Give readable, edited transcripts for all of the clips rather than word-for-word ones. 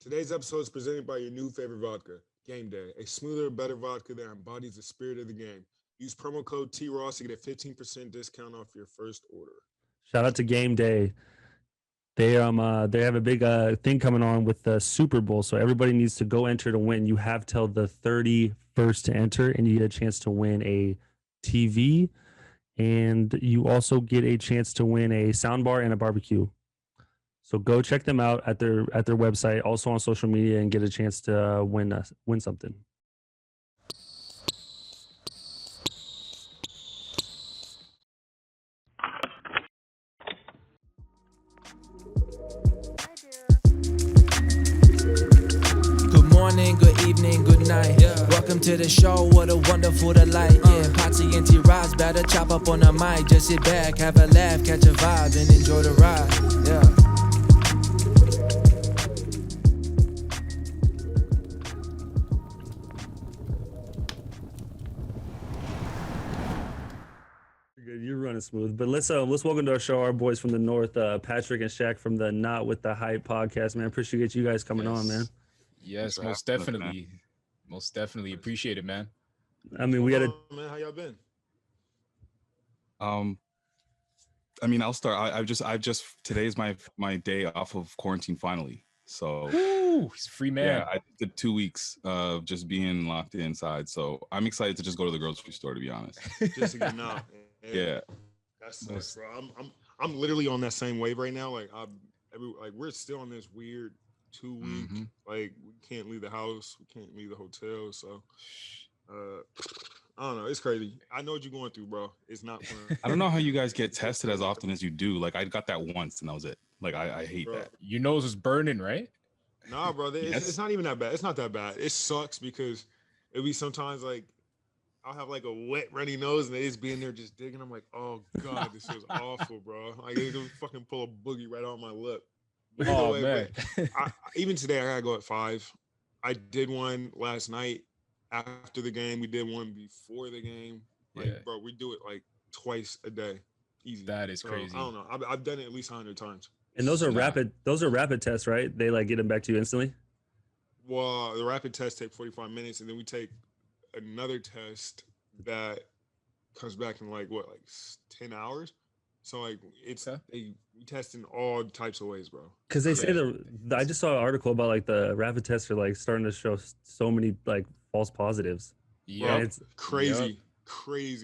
Today's episode is presented by your new favorite vodka, Game Day, a smoother, better vodka that embodies the spirit of the game. Use promo code TROSS to get a 15% discount off your first order. Shout out to Game Day. They have a big thing coming on with the Super Bowl, so everybody needs to go enter to win. You have till the 31st to enter, and you get a chance to win a TV, and you also get a chance to win a soundbar and a barbecue. So go check them out at their website, also on social media, and get a chance to win something. Good morning, good evening, good night. Welcome to the show, what a wonderful delight. Potsy and T-Ross, better chop up on the mic. Just sit back, have a laugh, catch a vibe, and enjoy the ride. You're running smooth, but let's welcome to our show our boys from the north, Patrick and Shaq from the Not With The Hype podcast. Man, appreciate you guys coming on, man. Yes, most definitely, appreciate it, man. I mean, we had man, how y'all been? I mean, I'll start. I've just today's my day off of quarantine finally. So he's a free man. Yeah, I did 2 weeks of just being locked inside. So I'm excited to just go to the grocery store, to be honest. Just to get out. Yeah. That's nice, bro. I'm literally on that same wave right now. Like we're still on this weird 2 week. Like we can't leave the house, we can't leave the hotel. So I don't know. It's crazy. I know what you're going through, bro. It's not fun. I don't know how you guys get tested as often as you do. Like I got that once and that was it. Like I hate that. Your nose was burning, right? Nah, bro. It's not even that bad. It's not that bad. It sucks because it'll be sometimes like I'll have like a wet, runny nose, and they just be in there just digging. I'm like, oh god, this feels awful, bro. Like it'll fucking pull a boogie right on my lip. But man. Even today, I gotta go at 5. I did one last night after the game. We did one before the game. Like, bro, we do it like twice a day. Easy. That is crazy. I don't know. I've done it at least 100 times. And those are rapid. Those are rapid tests, right? They like get them back to you instantly. Well, the rapid test take 45 minutes, and then we take another test that comes back in like 10 hours. So like we test in all types of ways, bro. Because they say I just saw an article about like the rapid tests are like starting to show so many like false positives. Yeah, it's crazy,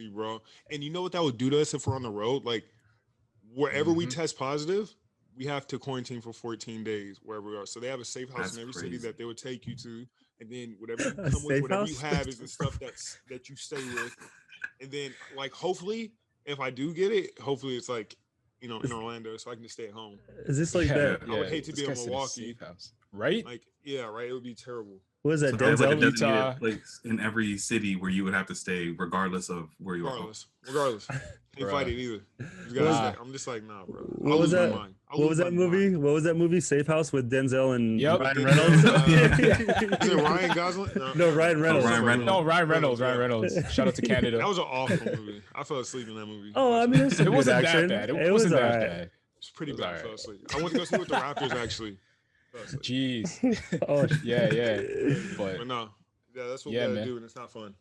bro. And you know what that would do to us if we're on the road? Like wherever we test positive, we have to quarantine for 14 days wherever we are. So they have a safe house in every city that they would take you to. And then whatever you come with, whatever you have is the stuff that you stay with. And then like hopefully if I do get it, hopefully it's like, in Orlando so I can just stay at home. Is this like that? I would hate to be in Milwaukee. Right? Like, yeah, right. It would be terrible. What is that? So Denzel, like Utah? Place in every city where you would have to stay regardless of where you are. Regardless. Can't fight it either. You gotta I'm just like, nah, bro. What was that? What was that movie? What was that movie? Safe House with Denzel and Ryan Reynolds? Is it Ryan Gosling? No, Ryan Reynolds. Ryan Reynolds. Shout out to Canada. That was an awful movie. I fell asleep in that movie. Oh, I mean, it wasn't that bad. It wasn't that bad. It's pretty bad. I fell asleep. I went to go see with the Raptors actually. Jeez. Yeah. But no. Yeah, that's what we gotta do, and it's not fun.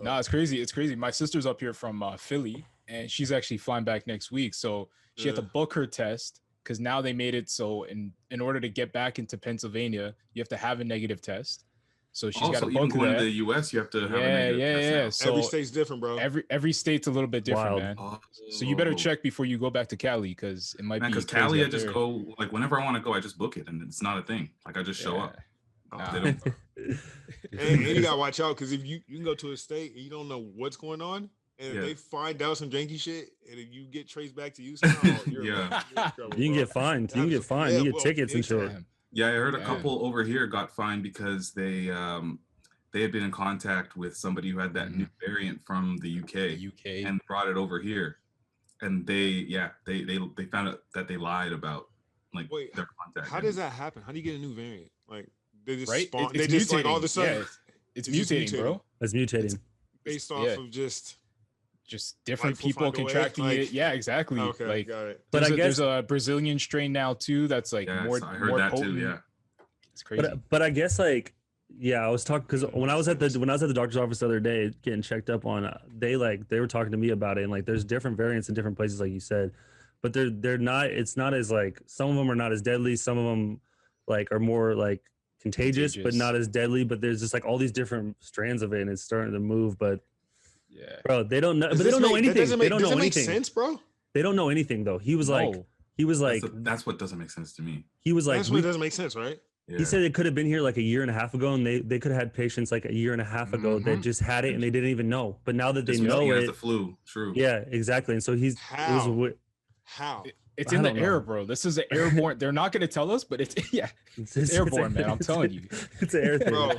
No, it's crazy. It's crazy. My sister's up here from Philly, and she's actually flying back next week. So she had to book her test because now they made it so in order to get back into Pennsylvania, you have to have a negative test. So she's got to book even going that. to the US, you have to have a negative test. So every state's different, bro. Every state's a little bit different, man. So you better check before you go back to Cali because it might be. Because Cali, I just go like whenever I want to go, I just book it, and it's not a thing. Like I just show up. And you gotta watch out because if you can go to a state and you don't know what's going on, and if they find out some janky shit, and if you get traced back to you, somehow, you can get fined. You can get fined. You get tickets and shit. Yeah, I heard a couple over here got fined because they had been in contact with somebody who had that new variant from the UK, and brought it over here, and they found out that they lied about their contact. How does that happen? How do you get a new variant? Like they just right? spawn, It's they just like mutating. all of a sudden Yeah, it's mutating, bro. It's mutating. It's based off of just different life will people find a way, contracting like- it. Yeah, exactly. Okay, Like, got it. But I guess there's a Brazilian strain now too that's like Yes, more I heard more that potent. too. Yeah. It's crazy. but I guess like I was talking because when I was at the doctor's office the other day getting checked up on, they were talking to me about it, and like there's different variants in different places, like you said, but they're not. It's not as like, some of them are not as deadly. Some of them like are more like contagious, but not as deadly. But there's just like all these different strands of it, and it's starting to move. But yeah, bro, they don't know. But they don't know anything. They don't know anything. Make sense, bro? They don't know anything though. He was like, That's what doesn't make sense to me. he was like, That's what doesn't make sense, right? Yeah. he said it could have been here like a year and a half ago, and they could have had patients like a year and a half ago that just had it and they didn't even know. But now that they Just know thinking it, it's the flu. True. yeah, exactly. And so How? It's I in the don't air, know. bro. This is an airborne. They're not going to tell us, but it's airborne, man. I'm telling you. It's an air thing. Bro,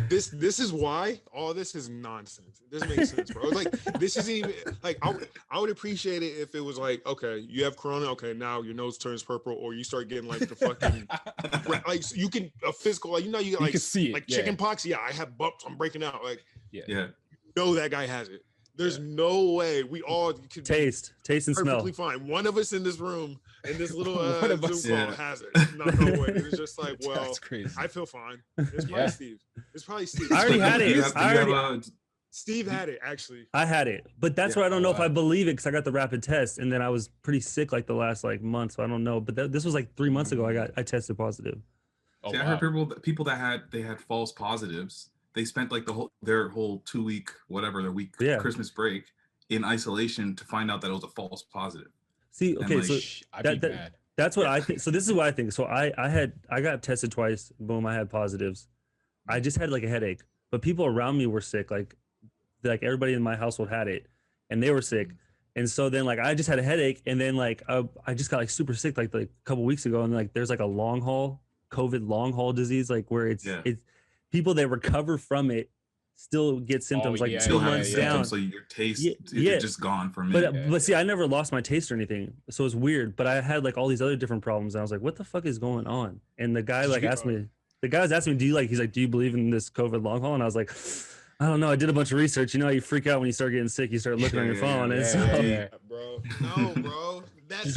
this is why all this is nonsense. It doesn't make sense, bro. Like, this isn't even like, I would appreciate it if it was like, okay, you have corona, okay, now your nose turns purple, or you start getting like the fucking like, you can a physical, like, you get like, can see it, like chicken pox. Yeah, I have bumps, I'm breaking out. Like, Yeah. you know that guy has it. There's no way we all could Taste and smell. perfectly fine. One of us in this room, in this little One of us, Zoom call has it. No way. It's just like, well, That's crazy. I feel fine. It's probably Steve. It's probably Steve. I already had it. Steve had it, actually. I had it, but that's why I don't know if I believe it, because I got the rapid test, and then I was pretty sick like the last like month, so I don't know. But this was like 3 months ago. I tested positive. I heard people that had false positives. They spent like their whole 2 week Christmas break in isolation to find out that it was a false positive. See, okay, like, so that's what I think. So this is what I think. So I got tested twice. Boom, I had positives. I just had like a headache, but people around me were sick. Like everybody in my household had it, and they were sick. And so then like I just had a headache, and then like I just got like super sick like a couple weeks ago, and like there's like a COVID long haul disease, like where it's people that recover from it still get symptoms 2 months down. So your taste is just gone from it. But see, I never lost my taste or anything, so it's weird. But I had like all these other different problems, and I was like, "What the fuck is going on?" And the guy asked me, the guy was asking me, "Do you believe in this COVID long haul?" And I was like, "I don't know. I did a bunch of research. You know how you freak out when you start getting sick. You start looking on your phone." Bro. No, bro. That's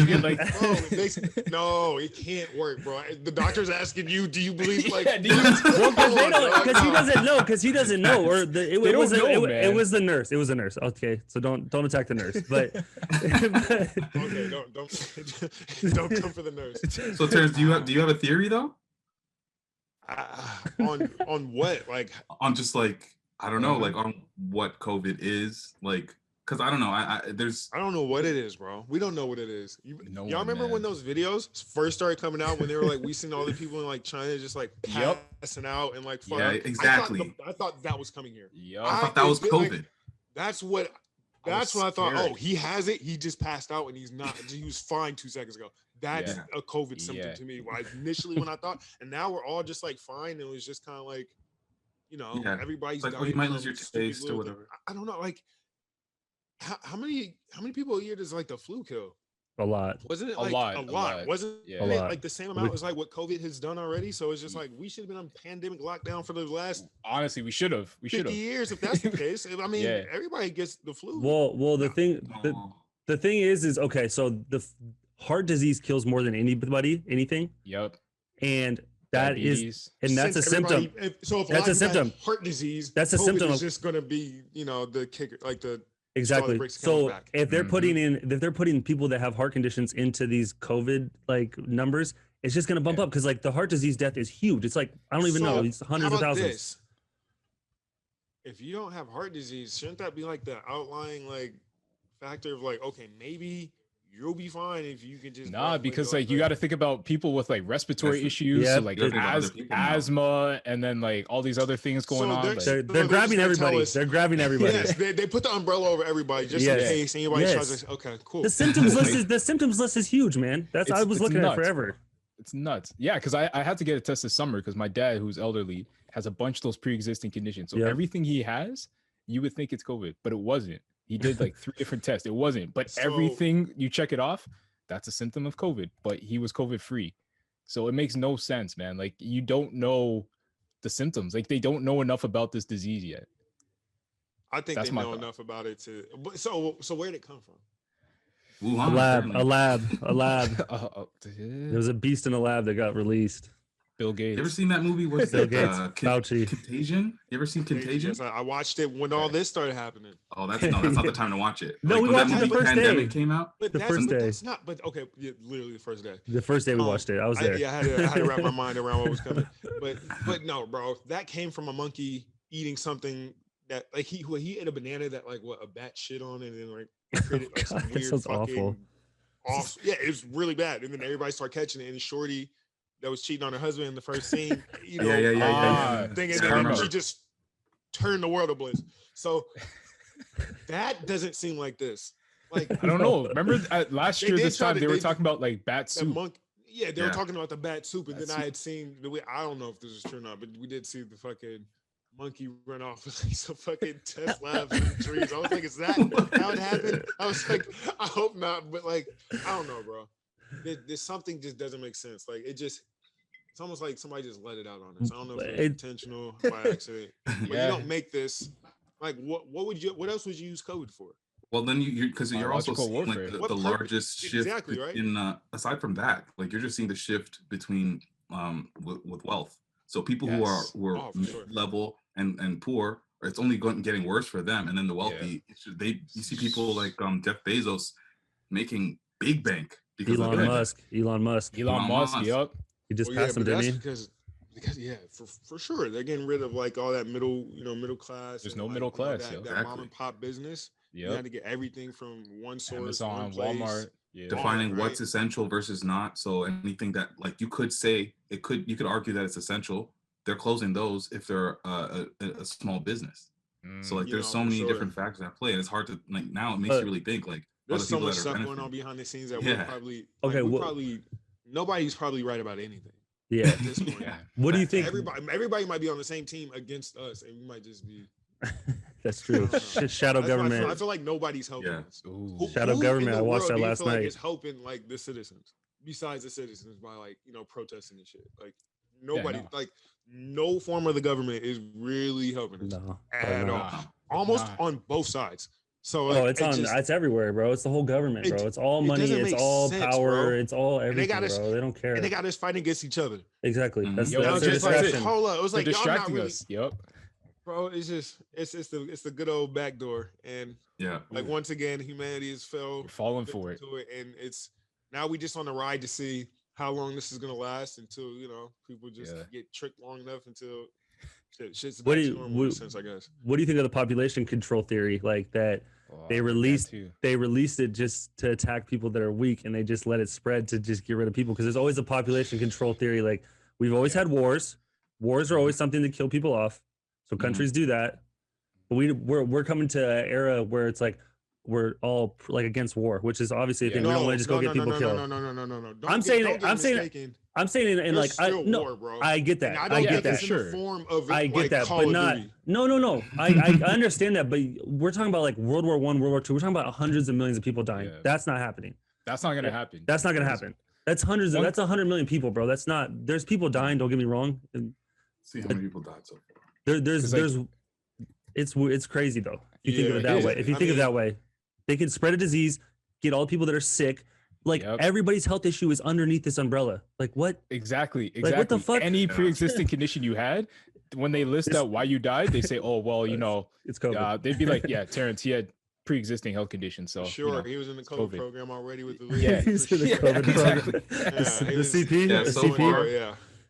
no, it can't work, bro. The doctor's asking you, do you believe like? Because he doesn't know, or it was the nurse. It was a nurse. Okay, so don't attack the nurse. But okay, don't come for the nurse. So Terrence, do you have a theory though? On what? Like on just like, I don't know, like on what COVID is, like. Cause I don't know. I don't know what it is, bro. We don't know what it is. Y'all remember when those videos first started coming out, when they were like, we seen all the people in like China just like passing out and like fucking. Yeah, exactly. I thought that was coming here. I thought that was COVID. Like, that's what I thought. Oh, he has it. He just passed out and he's not. He was fine 2 seconds ago. That's a COVID symptom to me. Initially when I thought, and now we're all just like fine. It was just kind of like, everybody's like, you might lose your taste or whatever. I don't know, like. How many people a year does like the flu kill? A lot. Wasn't it like a lot? Wasn't it like the same amount as like what COVID has done already? So it's just like we should have been on pandemic lockdown for the last. Honestly, we should have. 50 years if that's the case. I mean, everybody gets the flu. Well, the thing is okay. So the heart disease kills more than anything. Yep. And that's a symptom. That's a symptom. Heart disease. That's a symptom. It's just gonna be the kicker, like the. Exactly. So if they're putting people that have heart conditions into these COVID like numbers, it's just gonna bump up because like the heart disease death is huge. It's like I don't even know. It's hundreds of thousands. If you don't have heart disease, shouldn't that be like the outlying like factor of like, okay, maybe you'll be fine if you can just because like you got to think about people with like respiratory issues, so like asthma, and then like all these other things going on. They're grabbing everybody. They're grabbing everybody. Yes, they put the umbrella over everybody just in case anybody tries to. Okay, cool. The symptoms list is huge, man. I was looking at it forever. It's nuts. Yeah, because I had to get a test this summer because my dad, who's elderly, has a bunch of those pre-existing conditions. So everything he has, you would think it's COVID, but it wasn't. He did like 3 different tests. It wasn't. But everything you check it off, that's a symptom of COVID. But he was COVID free. So it makes no sense, man. Like you don't know the symptoms. Like they don't know enough about this disease yet. I think they know enough about it too. But so where did it come from? Wuhan, a lab. There was a beast in a lab that got released. Bill Gates. You ever seen that movie? What's Bill that? Gates, Fauci. Contagion? You ever seen Contagion? Yes, I watched it when all this started happening. Oh, that's not the time to watch it. No, we watched it the first Pandemic day. Came out. But the first day. That's not. But okay, literally the first day. The first day we watched it, I was there. I had to wrap my mind around what was coming. But no, bro, that came from a monkey eating something that like he ate a banana that like a bat shit on and then like created like some weird fucking awful. Yeah, it was really bad. And then everybody started catching it, and Shorty that was cheating on her husband in the first scene, you know, thing, and then she just turned the world ablaze. So that doesn't seem like this. Like I don't know. Remember last year this time they were talking about like bat soup. They were talking about the bat soup, and then I had seen I don't know if this is true or not, but we did see the fucking monkey run off with like some fucking test labs in the trees. I was like, is that how it happened? I was like, I hope not, but like, I don't know, bro. There's something just doesn't make sense. Like it's almost like somebody just let it out on us. I don't know if it's intentional by accident. But you don't make this. Like, what else would you use COVID for? Well, then because you're also seeing like the largest shift in aside from that, like you're just seeing the shift between with wealth. So people who are mid-level and poor, it's only getting worse for them. And then the wealthy, you see people like Jeff Bezos making big bank because Elon Musk. Yep. He just passed him, didn't he? Because for sure they're getting rid of like all that middle class. There's no middle class. That mom and pop business. You had to get everything from one source. Amazon, Walmart. Yeah. Defining what's essential versus not. So anything that like you could say you could argue that it's essential. They're closing those if they're a small business. So like there's so many different factors at play, and it's hard to like now it makes you really think like there's so much stuff going on behind the scenes that we're probably nobody's probably right about anything. Yeah. At this point. What do you think? Everybody might be on the same team against us, and we might just be. That's true. Shadow government. I feel like nobody's helping us. Shadow government. I watched that last night. Is helping like the citizens, besides the citizens, by like protesting and shit. Like nobody, like no form of the government is really helping us at all. Almost on both sides. So it's everywhere, bro. It's the whole government, bro. It's all money. It's all power. Bro. It's all everything, bro. They don't care. And they got us fighting against each other. Exactly. That's their distraction. Hold up. It was like distracting really, us. Yep. Bro, it's the good old back door, and like once again, humanity has We're falling for it. And it's now we just on the ride to see how long this is gonna last until people just get tricked long enough until shit's back to normal sense, I guess. What do you think of the population control theory? Like that they released it just to attack people that are weak, and they just let it spread to just get rid of people, because there's always a population control theory. Like we've always had wars. Wars are always something to kill people off. So countries do that, but we're coming to an era where it's like we're all like against war, which is obviously a thing. We don't want to just go get people killed. No. I'm saying in like war, bro. I get that. I get that. Sure. I get that, but not. No. I understand that, but we're talking about like World War I, World War II. We're talking about hundreds of millions of people dying. That's not happening. That's not gonna happen. That's not gonna happen. That's that's 100 million people, bro. That's not. There's people dying. Don't get me wrong. See how many people died so far. It's crazy though. If you think of it that way. If you think of it that way, they can spread a disease, get all the people that are sick. Like everybody's health issue is underneath this umbrella. Like what? Exactly. Like, what the fuck? Any pre-existing condition you had, when they list out why you died, they say, "Oh, well, it's COVID." They'd be like, "Yeah, Terrence, he had pre-existing health conditions." So he was in the COVID program already with the he's in the COVID program. The CP. Yeah, so far,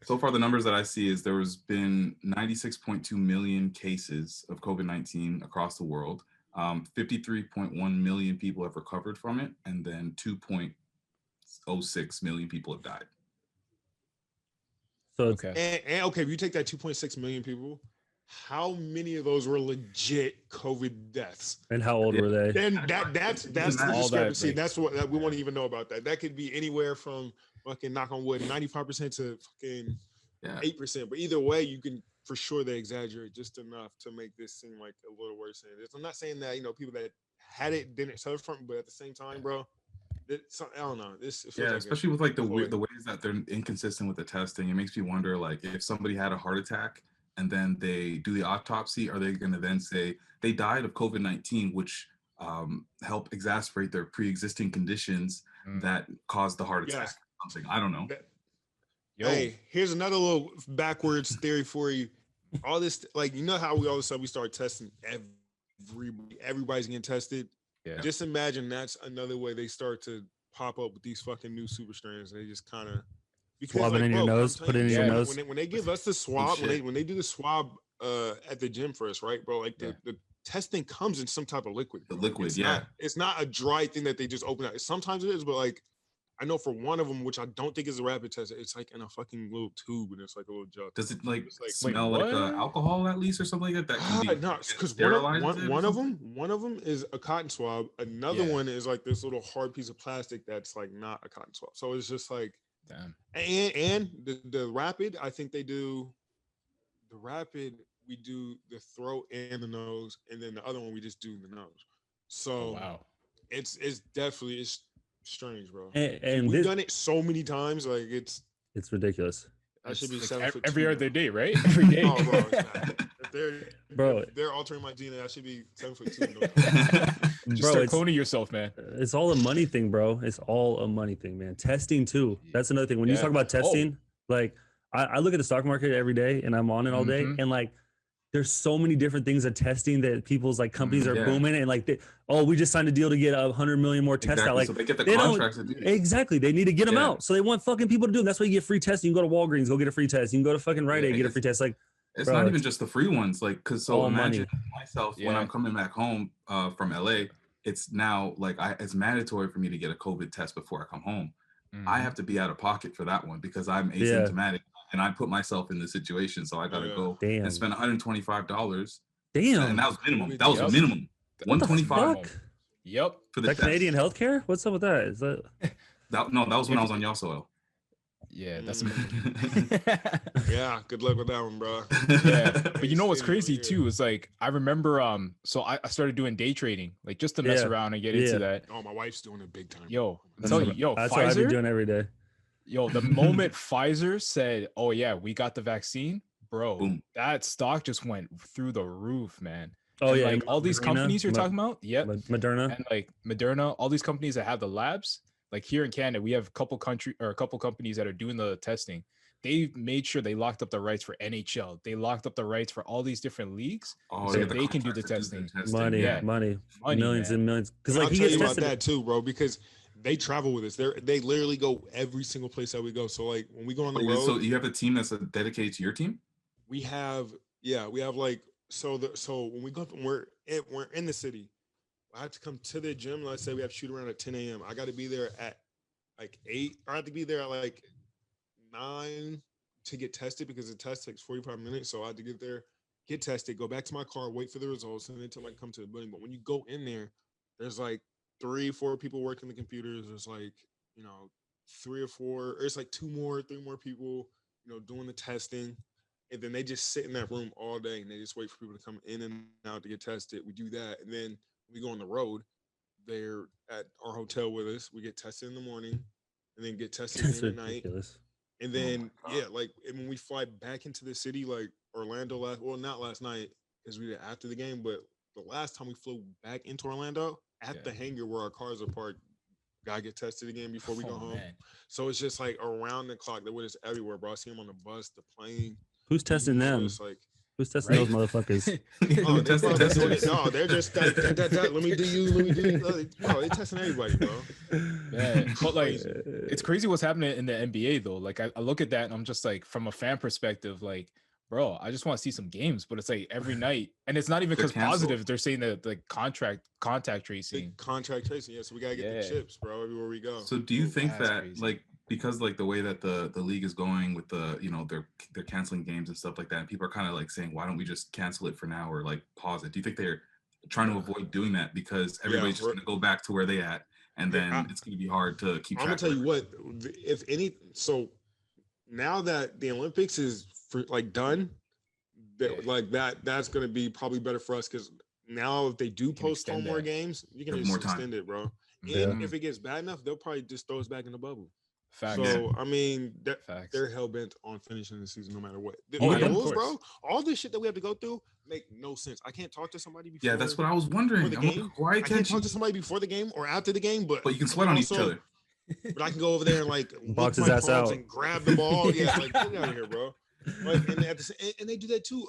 So far, the numbers that I see is there has been 96.2 million cases of COVID-19 across the world. 53.1 million people have recovered from it, and then 2.06 million people have died. So and if you take that 2.6 million people how many of those were legit COVID deaths? And how old were they? Then that's the discrepancy. That's what we won't even know about that. That could be anywhere from fucking, knock on wood, 95% to fucking 8%. But either way, you can for sure they exaggerate just enough to make this seem like a little worse than it is. I'm not saying that people that had it didn't suffer from it, but at the same time, bro, I don't know. Especially with like the ways that they're inconsistent with the testing, it makes me wonder, like, if somebody had a heart attack and then they do the autopsy, are they going to then say they died of COVID-19, which help exacerbate their pre-existing conditions that caused the heart attack? Something, I don't know. Hey, here's another little backwards theory for you. All this, like, how we all of a sudden we start testing everybody's getting tested. Yeah. Just imagine that's another way they start to pop up with these fucking new super strains. They just kind of swab it in your nose, put it in your nose. When they give us the swab, when they do the swab at the gym for us, right, bro? Like the testing comes in some type of liquid. The liquid, it's not a dry thing that they just open out. Sometimes it is, but like, I know for one of them, which I don't think is a rapid test, it's like in a fucking little tube and it's like a little jug. Does it like smell like alcohol at least or something like that? No, because one of them is a cotton swab. Another one is like this little hard piece of plastic that's like not a cotton swab. So it's just like, damn. And the rapid, I think they do the rapid. We do the throat and the nose, and then the other one we just do the nose. So wow, it's definitely strange, bro. And we've done it so many times, like it's ridiculous. I should be like every other day, right? Every day. Oh, bro, if they're altering my DNA, I should be 7'2". Just start cloning yourself, man. It's all a money thing, bro. It's all a money thing, man. Testing too. That's another thing. When you talk about testing, like I look at the stock market every day, and I'm on it all day, and like, there's so many different things of testing that people's like companies are booming, and like, we just signed a deal to get 100 million more tests out. Like, so they get the contracts to do it. Exactly. They need to get them out. So they want fucking people to do them. That's why you get free testing. You can go to Walgreens, go get a free test. You can go to fucking Rite Aid, get a free test. Like, it's not even just the free ones. Like, cause so imagine myself when I'm coming back home from LA, it's now like it's mandatory for me to get a COVID test before I come home. I have to be out of pocket for that one because I'm asymptomatic. And I put myself in this situation, so I gotta go and spend $125. Damn, and that was minimum. That was minimum. $125. Yep. For the Canadian healthcare. What's up with that? Is that? That was when I was on y'all soil. Yeah, that's yeah. Good luck with that one, bro. Yeah, but you know what's crazy too is like I remember so I started doing day trading, like just to mess around and get into that. Oh, my wife's doing it big time. Yo, I'm telling you, that's Pfizer, what I've been doing every day. Yo, the moment Pfizer said, "Oh yeah, we got the vaccine," bro, boom, that stock just went through the roof, man. Oh, yeah, like all these companies you're talking about, Moderna, and like Moderna, all these companies that have the labs. Like here in Canada, we have a couple companies that are doing the testing. They made sure they locked up the rights for NHL. They locked up the rights for all these different leagues, so they can do the testing. Money, millions and millions. Because like, I'll tell you about that too, bro. Because they travel with us. They literally go every single place that we go. So like when we go on the road, so you have a team that's dedicated to your team. We have like so when we go, we're in the city. I have to come to the gym. Let's say we have to shoot around at 10 a.m. I got to be there at like 8. Or I have to be there at like 9 to get tested because the test takes 45 minutes. So I had to get there, get tested, go back to my car, wait for the results, and then until I come to the building. But when you go in there, there's like 3-4 people working the computers. There's like, 3 or 4, or it's like 3 more people, doing the testing. And then they just sit in that room all day and they just wait for people to come in and out to get tested. We do that. And then we go on the road. They're at our hotel with us. We get tested in the morning and then get tested in the night. And then, and when we fly back into the city, like Orlando not last night because we did after the game, but the last time we flew back into Orlando at the hangar where our cars are parked, gotta get tested again before we go home. Man. So it's just like around the clock. They're with us everywhere, bro. I see them on the bus, the plane. Who's testing them? Like, who's testing those motherfuckers? They're just let me do you. Bro, they're testing everybody, bro. Man, but like, it's crazy what's happening in the NBA though. Like, I look at that and I'm just like, from a fan perspective, like, bro, I just want to see some games. But it's like every night, and it's not even because positive. They're saying that like contact tracing. Contact tracing, yeah. So we gotta get the chips, bro, everywhere we go. So do you think that crazy. Like because like the way that the league is going with the, you know, they're canceling games and stuff like that, and people are kind of like saying, why don't we just cancel it for now or like pause it? Do you think they're trying to avoid doing that because everybody's just going to go back to where they at, and then it's going to be hard to keep track? I'm gonna tell you what, if any, so now that the Olympics is done, like that's going to be probably better for us, because now if they do postpone more games, you can just extend it, bro. And if it gets bad enough, they'll probably just throw us back in the bubble. Facts. So I mean, they're hell bent on finishing the season no matter what. The rules, bro. All this shit that we have to go through make no sense. I can't talk to somebody before. Yeah, that's what I was wondering. Why can't talk to somebody before the game or after the game? But you can sweat on each other. But I can go over there and like box his ass out and grab the ball. Yeah, like get out of here, bro. Like, and they do that too.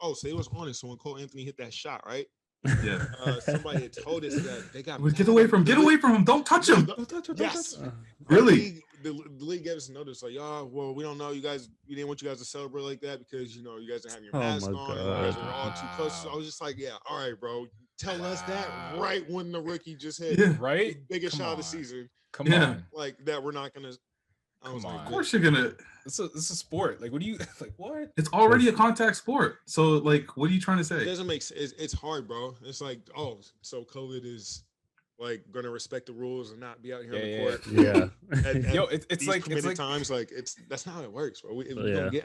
So it was on it. So when Cole Anthony hit that shot, right? Yeah. Somebody had told us that they got get away from him. Don't touch him. Don't touch him. Yes. Really? The league gave us a notice like, well, we don't know. We didn't want you guys to celebrate like that because, you know, you guys didn't have your mask on. And you guys were all too close. So I was just like, yeah, all right, bro. Tell us that right when the rookie just hit right biggest shot of the season. Come on. Like that we're not going to. Of course you're gonna. It's a sport. Like, what do you like? What? It's already a contact sport. So, like, what are you trying to say? It doesn't make sense. It's hard, bro. It's like, so COVID is like gonna respect the rules and not be out here on the court. Yeah. Yo, it's like times like that's not how it works, bro.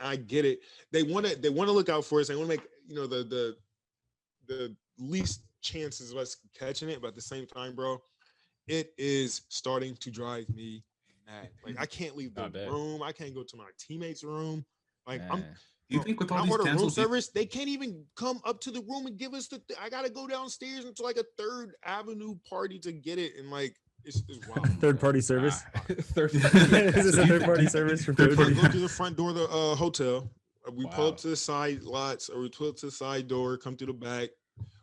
I get it. They want to look out for us. They want to make, you know, the least chances of us catching it, but at the same time, bro, it is starting to drive me. Like I can't leave the room. I can't go to my teammates' room. Like Do you think with all these room service, they can't even come up to the room and give us I gotta go downstairs into like a Third Avenue party to get it, and like it's wild. Third party service. Is this a third party service for food? Go to the front door of the hotel. We pull up to the side lots, or we pull up to the side door, come through the back,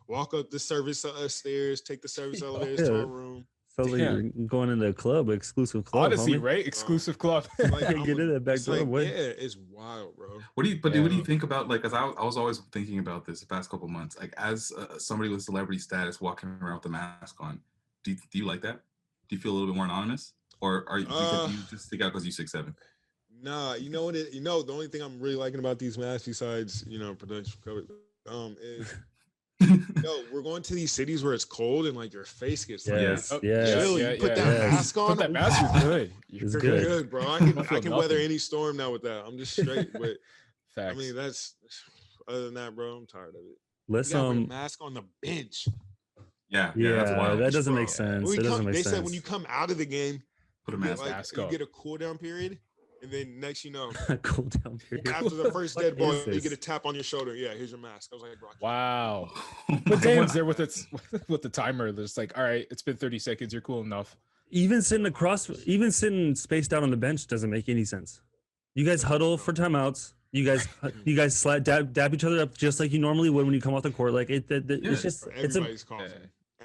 walk up the service stairs, take the service elevators to our room. Sounds like you're going into a club, exclusive club. Honestly, right? Exclusive club. Like, get in that back door. Like, yeah, it's wild, bro. What do you think about, like, because I was always thinking about this the past couple months, like as somebody with celebrity status walking around with a mask on, do you like that? Do you feel a little bit more anonymous, or do you just stick out because you're 6'7"? Nah, you know what? The only thing I'm really liking about these masks, besides, you know, production cover, is. Yo, we're going to these cities where it's cold and like your face gets chilly. Put that mask on. Put that mask. You're good. You're good, bro. I can weather any storm now with that. I'm just straight. But I mean, that's other than that, bro. I'm tired of it. Let's mask on the bench. Yeah, that's wild. That doesn't make sense. They said when you come out of the game, put a mask on. You get a cool down period. And then next, you know, cool down period. After the first dead ball, you get a tap on your shoulder. Yeah, here's your mask. I was like, bro. Wow. But someone's there with the timer. There's like, all right, it's been 30 seconds. You're cool enough. Even sitting spaced out on the bench doesn't make any sense. You guys huddle for timeouts. You guys dab each other up just like you normally would when you come off the court. Like it's just everybody's coughing.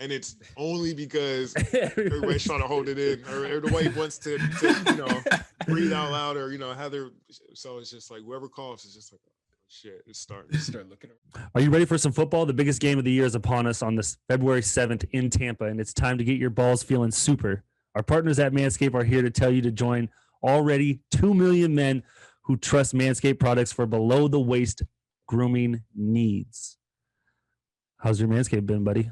And it's only because everybody's trying to hold it in, or everybody wants to you know, breathe out loud, or, you know, have their. So it's just like whoever coughs is just like, oh, shit, it's starting. Start looking around. Are you ready for some football? The biggest game of the year is upon us on this February 7th in Tampa, and it's time to get your balls feeling super. Our partners at Manscaped are here to tell you to join already 2 million men who trust Manscaped products for below the waist grooming needs. How's your Manscaped been, buddy?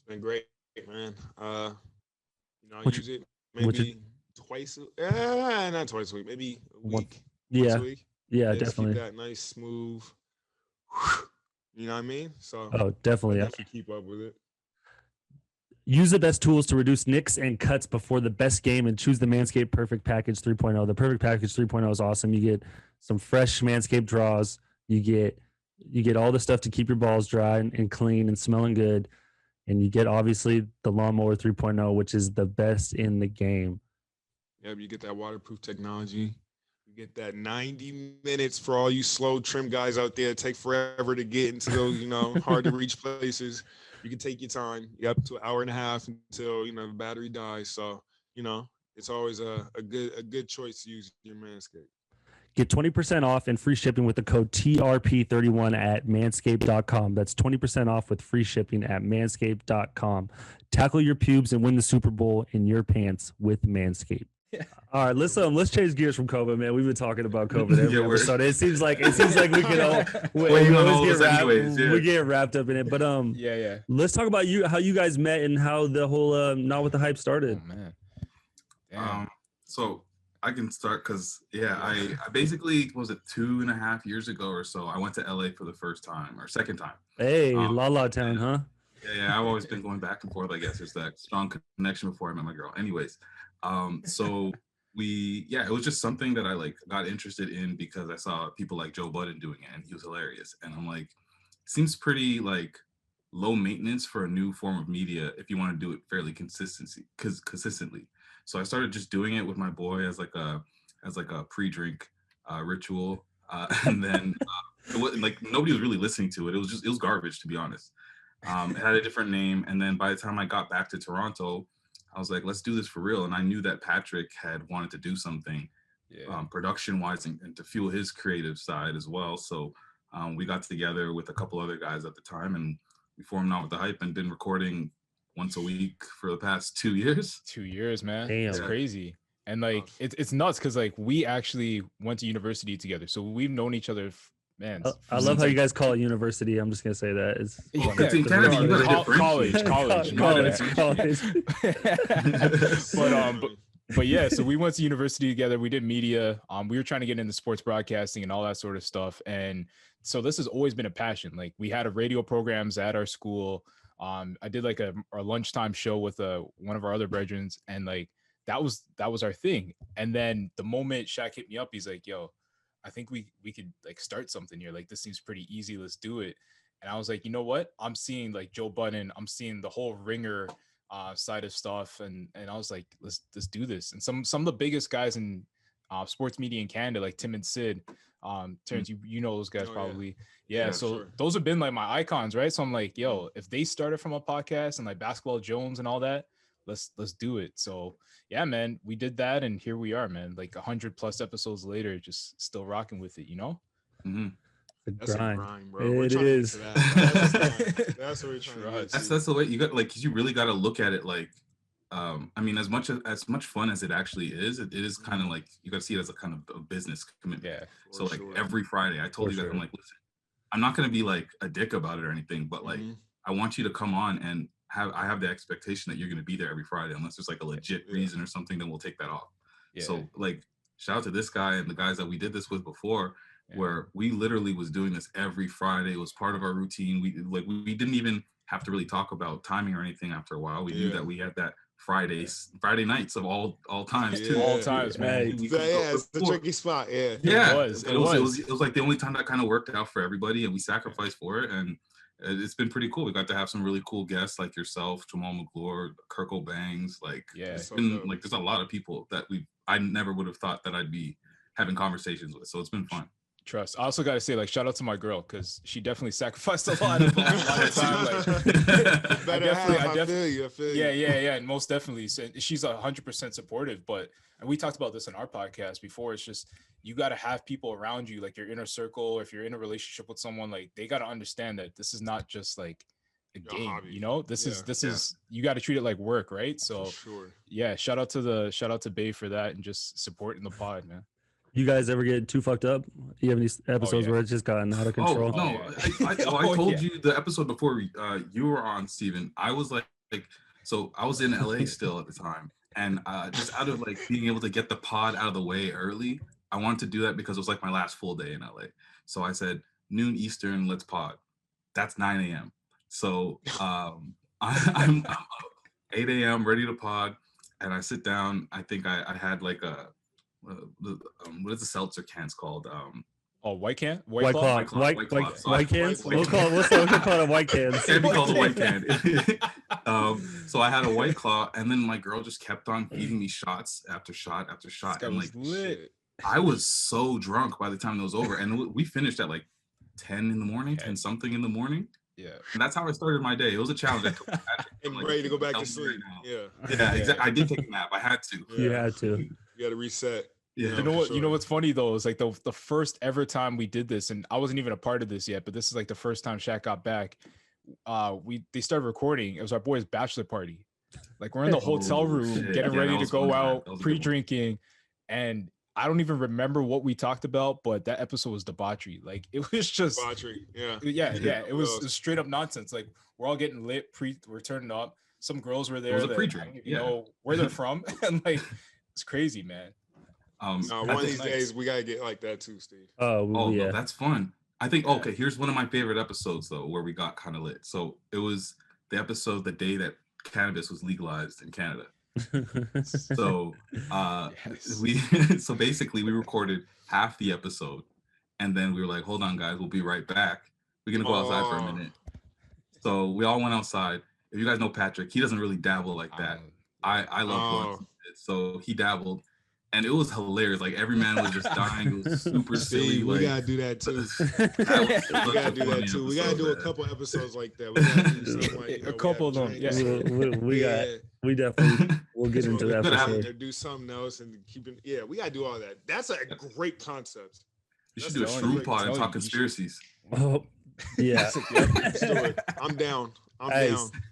Been great, man. You know, I use it maybe twice. Not twice a week, maybe a week. Yeah, a week. Yeah, definitely. Keep that nice, smooth. You know what I mean? So. Oh, definitely. I keep up with it. Use the best tools to reduce nicks and cuts before the best game, and choose the Manscaped Perfect Package 3.0. The Perfect Package 3.0 is awesome. You get some fresh Manscaped draws. You get all the stuff to keep your balls dry and clean and smelling good. And you get, obviously, the Lawnmower 3.0, which is the best in the game. Yeah, you get that waterproof technology. You get that 90 minutes for all you slow trim guys out there. Take forever to get into those, you know, hard to reach places. You can take your time. You have up to an hour and a half until, you know, the battery dies. So, you know, it's always a good choice to use your Manscaped. Get 20% off and free shipping with the code TRP31 at manscaped.com. That's 20% off with free shipping at manscaped.com. Tackle your pubes and win the Super Bowl in your pants with Manscaped. All right, let's change gears from COVID, man. We've been talking about COVID every episode. It seems like we can we get wrapped up in it. But let's talk about how you guys met and how the whole Not With the Hype started. Oh, man. Damn. So I can start because I basically was it 2.5 years ago or so. I went to LA for the first time or second time. Hey, La La Town, huh? Yeah, I've always been going back and forth. I guess there's that strong connection before I met my girl. Anyways, so it was just something that I like got interested in because I saw people like Joe Budden doing it and he was hilarious. And I'm like, seems pretty like low maintenance for a new form of media if you want to do it fairly consistently. So I started just doing it with my boy as like a pre-drink ritual, and then like nobody was really listening to it. It was garbage, to be honest. It had a different name, and then by the time I got back to Toronto, I was like, let's do this for real. And I knew that Patrick had wanted to do something production-wise and to fuel his creative side as well. So we got together with a couple other guys at the time, and we formed Not With the Hype and been recording once a week for the past 2 years. 2 years, man. Damn. It's crazy. And like it's nuts because like we actually went to university together, so we've known each other. Man, I love how you guys call it university. I'm just gonna say that it's in Canada. You got college. But yeah, so we went to university together. We did media. We were trying to get into sports broadcasting and all that sort of stuff. And so this has always been a passion. Like we had a radio programs at our school. I did like a lunchtime show with one of our other brethren, and like that was our thing. And then the moment Shaq hit me up, he's like, yo, I think we could like start something here. Like this seems pretty easy. Let's do it. And I was like, you know what? I'm seeing like Joe Budden. I'm seeing the whole ringer side of stuff. And I was like, let's do this. And some of the biggest guys in sports media in Canada, like Tim and Sid, Terrence, you know those guys probably. Yeah. So sure. Those have been like my icons, right? So I'm like, yo, if they started from a podcast and like Basketball Jones and all that, let's do it. So yeah, man, we did that, and here we are, man. Like 100+ episodes later, just still rocking with it, you know. Mm-hmm. That's a grind, bro. It is. That's what we're trying to do. That's the way you got. Like, you really got to look at it. Like, I mean, as much fun as it actually is, it is kind of like you got to see it as a kind of a business commitment. Yeah. So like every Friday, I told you guys, I'm like, listen, I'm not gonna be like a dick about it or anything, but like I want you to come on and I have the expectation that you're going to be there every Friday, unless there's like a legit reason or something, then we'll take that off. Yeah. So like, shout out to this guy and the guys that we did this with before, where we literally was doing this every Friday. It was part of our routine. We didn't even have to really talk about timing or anything after a while. We knew that we had that Friday nights of all times too. All times, man. It's the tricky spot. It was like the only time that kind of worked out for everybody, and we sacrificed for it, and it's been pretty cool. We got to have some really cool guests like yourself, Jamal McGlure, Kirk O'Bangs. Like, it's been like there's a lot of people that I never would have thought that I'd be having conversations with. So it's been fun. Trust. I also got to say, like, shout out to my girl, because she definitely sacrificed a lot of time. Like, I feel you. Yeah, and most definitely. So she's 100% supportive. But and we talked about this in our podcast before. It's just you got to have people around you, like your inner circle. Or if you're in a relationship with someone, like they got to understand that this is not just like a game. Hobby. You know, this is you got to treat it like work, right? So shout out to Bay for that and just supporting the pod, man. You guys ever get too fucked up? You have any episodes where it's just gotten out of control? I told you the episode before you were on, Steven. I was like, so I was in LA still at the time, and just out of like being able to get the pod out of the way early, I wanted to do that because it was like my last full day in LA. So I said noon Eastern, let's pod. That's 9 a.m. So I'm up 8 a.m. ready to pod, and I sit down. I think I had like a what is the seltzer cans called? White can? White claw. White cans? We'll call it a white can. It can't be called a white can. So I had a White Claw, and then my girl just kept on feeding me shots after shot after shot. And like, lit. I was so drunk by the time it was over, and we finished at like 10 in the morning, 10 something in the morning. Yeah, and that's how I started my day. It was a challenge. I took and like, ready to go back to sleep. Exactly. I did take a nap. I had to. You had to. You got to reset. Yeah, you know what? Sure. You know what's funny though is like the first ever time we did this, and I wasn't even a part of this yet, but this is like the first time Shaq got back. They started recording. It was our boy's bachelor party, Like we're in the hotel room getting ready to go out, pre-drinking, and I don't even remember what we talked about, but that episode was debauchery. Like it was just debauchery. Yeah. It was straight up nonsense. Like we're all getting lit, we're turning up. Some girls were there that I don't even know where they're from, and like it's crazy, man. One of these days we gotta get like that too, Steve. No, that's fun. I think okay, here's one of my favorite episodes though, where we got kind of lit. So it was the episode the day that cannabis was legalized in Canada. So so basically we recorded half the episode and then we were like, hold on guys, we'll be right back. We're gonna go outside for a minute. So we all went outside. If you guys know Patrick, he doesn't really dabble like that. I love going. So he dabbled. And it was hilarious. Like every man was just dying. It was super silly. We gotta do that too. We gotta do that too. We gotta do a couple episodes like that. We gotta do something like a couple of them. Yeah, we definitely we'll get into that for sure. Do something else and keep it. Yeah, we gotta do all that. That's a great concept. You should do a shroom pod and talk conspiracies. Oh, yeah. I'm down.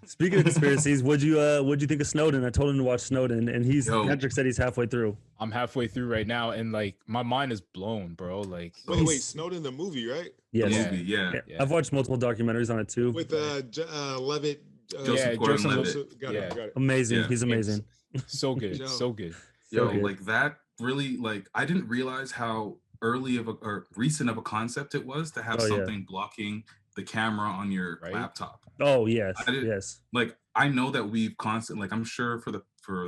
Speaking of conspiracies, what'd you think of Snowden? I told him to watch Snowden, and Patrick said he's halfway through. I'm halfway through right now, and like my mind is blown, bro. Like, wait, Snowden the movie, right? Yes. The movie, yeah. I've watched multiple documentaries on it too. With Levitt. Joseph Gordon-Levitt. Got it. Amazing. Yeah. He's amazing. So good. So good. Like that really, like I didn't realize how early or recent of a concept it was to have something blocking the camera on your laptop. Oh yes, yes. Like I know that we've constantly, like I'm sure for the